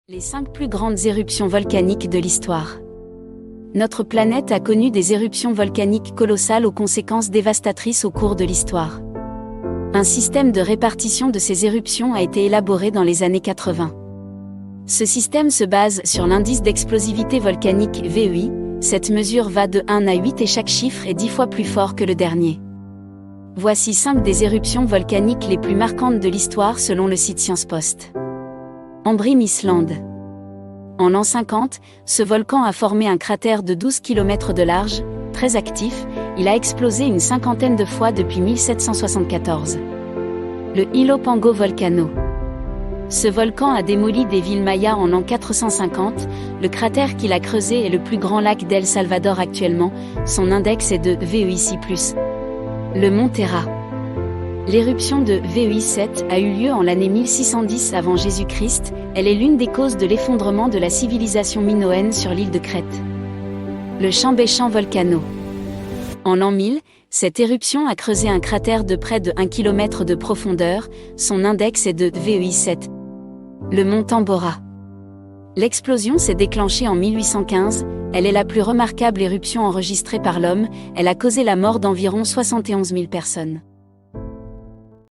Les 5 plus grandes éruptions volcaniques de l'histoire. Notre planète a connu des éruptions volcaniques colossales aux conséquences dévastatrices au cours de l'histoire. Un système de répartition de ces éruptions a été élaboré dans les années 80. Ce système se base sur l'indice d'explosivité volcanique VEI. Cette mesure va de 1 à 8 et chaque chiffre est 10 fois plus fort que le dernier. Voici 5 des éruptions volcaniques les plus marquantes de l'histoire selon le site SciencePost. Ambrim Island. En l'an 50, ce volcan a formé un cratère de 12 km de large, très actif. Il a explosé une cinquantaine de fois depuis 1774. Le Ilopango Volcano. Ce volcan a démoli des villes mayas en l'an 450. Le cratère qu'il a creusé est le plus grand lac d'El Salvador actuellement. Son index est de VEI6+. Le mont Terra. L'éruption de VEI7 a eu lieu en l'année 1610 avant Jésus-Christ. Elle est l'une des causes de l'effondrement de la civilisation minoenne sur l'île de Crète. Le Chambéchamp Volcano. En l'an 1000, cette éruption a creusé un cratère de près de 1 km de profondeur. Son index est de VEI7. Le mont Tambora. L'explosion s'est déclenchée en 1815. Elle est la plus remarquable éruption enregistrée par l'homme. Elle a causé la mort d'environ 71 000 personnes.